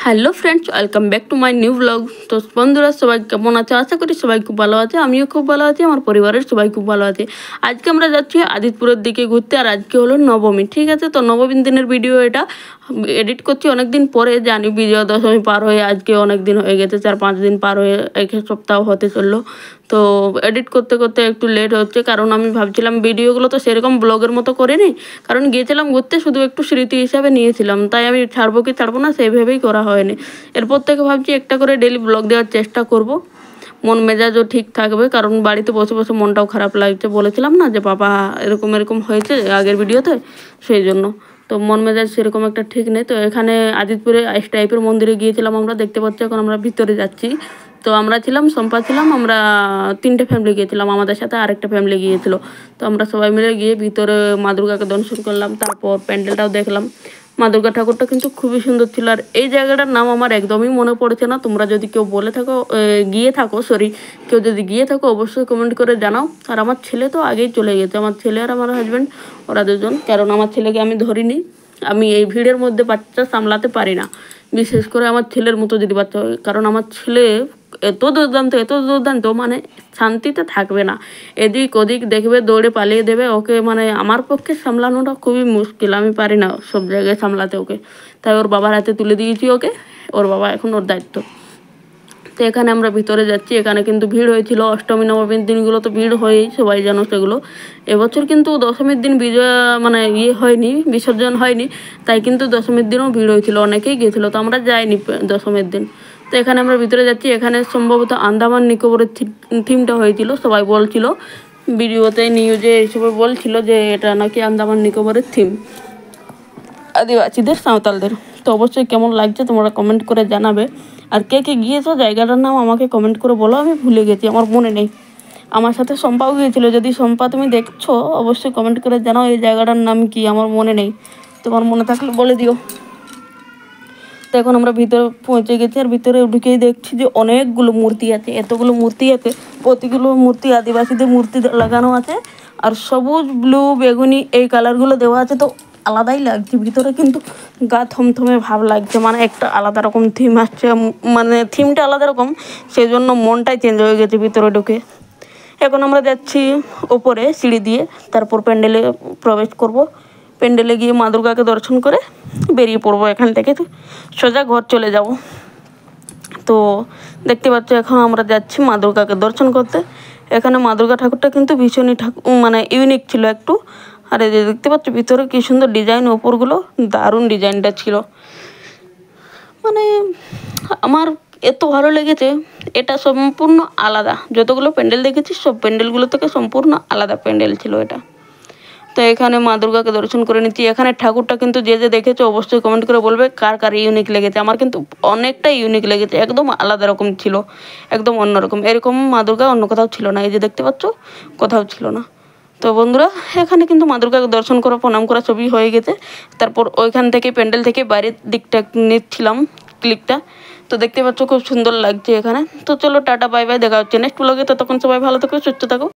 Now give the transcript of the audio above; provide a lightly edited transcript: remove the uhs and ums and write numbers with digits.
Hello friends, welcome back to my new blog. তো বন্ধুরা, সবাই কেমন আছে? আশা করি সবাই খুব ভালো আছে। আমিও খুব ভালো আছি, আমার পরিবারের সবাই খুব ভালো আছে। আজকে আমরা যাচ্ছি আদিতপুরের দিকে ঘুরতে, আর আজকে হলো নবমী। ঠিক আছে, তো নবমীর দিনের ভিডিও এটা এডিট করছি অনেক দিন পরে। জানি বিজয়া দশমী পার হয়ে আজকে অনেক দিন হয়ে গেছে, 4-5 দিন পার হয়ে এক সপ্তাহ হতে চললো। তো এডিট করতে করতে একটু লেট হচ্ছে, কারণ আমি ভাবছিলাম ভিডিওগুলো তো সেরকম ব্লগের মতো করে নিই, কারণ গিয়েছিলাম ঘুরতে, শুধু একটু স্মৃতি হিসাবে নিয়েছিলাম, তাই আমি ছাড়বো কি ছাড়বো না সেইভাবেই করা হয়নি। এরপর থেকে ভাবছি একটা করে ডেলি ব্লগ দেওয়ার চেষ্টা করব, মন মেজাজও ঠিক থাকবে, কারণ বাড়িতে বসে বসে মনটাও খারাপ লাগছে। বলেছিলাম না যে বাবা এরকম এরকম হয়েছে আগের ভিডিওতে, সেই জন্য তো মন মেজাজ সেরকম একটা ঠিক নেই। তো এখানে আদিতপুরে আইস টাইপের মন্দিরে গিয়েছিলাম আমরা, দেখতে পাচ্ছি। এখন আমরা ভিতরে যাচ্ছি। তো আমরা ছিলাম, সম্পা ছিলাম, আমরা 3টে ফ্যামিলি গিয়েছিলাম, আমাদের সাথে আরেকটা ফ্যামিলি গিয়েছিল। তো আমরা সবাই মিলে গিয়ে ভিতরে মা দুর্গাকে দর্শন করলাম, তারপর প্যান্ডেলটাও দেখলাম। মা দুর্গা ঠাকুরটা কিন্তু খুবই সুন্দর ছিল। আর এই জায়গাটার নাম আমার একদমই মনে পড়ছে না। তোমরা যদি কেউ বলে থাকো কেউ যদি গিয়ে থাকো অবশ্যই কমেন্ট করে জানাও। আর আমার ছেলে তো আগেই চলে গেছে, আমার ছেলে আর আমার হাজব্যান্ড, ওরা দুজন। কারণ আমার ছেলেকে আমি ধরিনি, আমি এই ভিড়ের মধ্যে বাচ্চা সামলাতে পারি না, বিশেষ করে আমার ছেলের মতো যদি বাচ্চা হয়। কারণ আমার ছেলে এত দুর্দান্ত, মানে শান্তিতে থাকবে না, এদিক ওদিক দেখবে, দৌড়ে পালিয়ে দেবে। ওকে মানে আমার পক্ষে সামলানোটা খুবই মুশকিল, আমি পারি না সব জায়গায় সামলাতে ওকে। তাই ওর বাবার হাতে তুলে দিয়েছি ওকে, ওর বাবা এখন ওর দায়িত্ব। তো এখানে আমরা ভিতরে যাচ্ছি। এখানে কিন্তু ভিড় হয়েছিল অষ্টমী নবমীর দিনগুলো, তো ভিড় হয়েই, সবাই জানো সেগুলো। এবছর কিন্তু দশমীর দিন মানে হয়নি, বিসর্জন হয়নি, তাই কিন্তু দশমীর দিনও ভিড় হয়েছিল, অনেকেই গিয়েছিলো। তো আমরা যাইনি দশমীর দিন। তো এখানে আমরা ভিতরে যাচ্ছি। এখানে সম্ভবত আন্দামান নিকোবরের থিমটা হয়েছিল, সবাই বলছিল ভিডিওতে, নিউজে এইসবে বলছিল যে এটা নাকি আন্দামান নিকোবরের থিম, আদিবাসীদের, সাঁওতালদের। তো অবশ্যই কেমন লাগছে তোমরা কমেন্ট করে জানাবে। আর কে কে গিয়েছো জায়গাটার নাম আমাকে কমেন্ট করে বলো, আমি ভুলে গেছি, আমার মনে নেই। আমার সাথে সম্পাও গিয়েছিলো, যদি সম্পা তুমি দেখছো অবশ্যই কমেন্ট করে জানাও এই জায়গাটার নাম কি, আমার মনে নেই, তোমার মনে থাকলে বলে দিও। তো এখন আমরা ভিতরে পৌঁছে গেছি, আর ভিতরে ঢুকেই দেখছি যে অনেকগুলো মূর্তি আছে, এতগুলো মূর্তি আছে, প্রতিগুলো মূর্তি আদিবাসীদের মূর্তি লাগানো আছে। আর সবুজ, ব্লু, বেগুনি এই কালারগুলো দেওয়া আছে, তো আলাদাই লাগছে। ভিতরে কিন্তু গা থমথমে ভাব লাগছে, মানে একটা আলাদা রকম থিম আসছে, মানে থিমটা আলাদা রকম, সেই জন্য মনটাই চেঞ্জ হয়ে গেছে ভিতরে ঢুকে। এখন আমরা যাচ্ছি ওপরে সিঁড়ি দিয়ে, তারপর প্যান্ডেলে প্রবেশ করব। প্যান্ডেলে গিয়ে মা দুর্গাকে দর্শন করে বেরিয়ে পড়বো এখান থেকে, সোজা ঘর চলে যাব। তো দেখতে পাচ্ছ এখন আমরা যাচ্ছি মা দুর্গাকে দর্শন করতে। এখানে মা দুর্গা ঠাকুরটা কিন্তু ভীষণই মানে ইউনিক ছিল একটু। আর এই যে দেখতে পাচ্ছ ভিতরে কি সুন্দর ডিজাইন, ওপরগুলো দারুণ ডিজাইনটা ছিল, মানে আমার এত ভালো লেগেছে। এটা সম্পূর্ণ আলাদা, যতগুলো প্যান্ডেল দেখেছি সব প্যান্ডেলগুলো থেকে সম্পূর্ণ আলাদা প্যান্ডেল ছিল এটা। তো এখানে মা দুর্গাকে দর্শন করে নিচ্ছি। এখানে ঠাকুরটা কিন্তু যে দেখেছো অবশ্যই কমেন্ট করে বলবে কার কার ইউনিক লেগেছে। আমার কিন্তু অনেকটাই ইউনিক লেগেছে, একদম আলাদা রকম ছিল, একদম অন্যরকম। এরকম মা দুর্গা অন্য কোথাও ছিল না, এই যে দেখতে পাচ্ছ কোথাও ছিল না। তো বন্ধুরা, এখানে কিন্তু মা দুর্গাকে দর্শন করা, প্রণাম করা সবই হয়ে গেছে। তারপর ওইখান থেকে প্যান্ডেল থেকে বাইরের দিকটা নিচ্ছিলাম ক্লিকটা। তো দেখতে পাচ্ছ খুব সুন্দর লাগছে এখানে। তো চলো টাটা, বাই বাই, দেখা হচ্ছে নেক্সট ব্লগে। তো তখন সবাই ভালো থাকো, সুস্থ থাকো।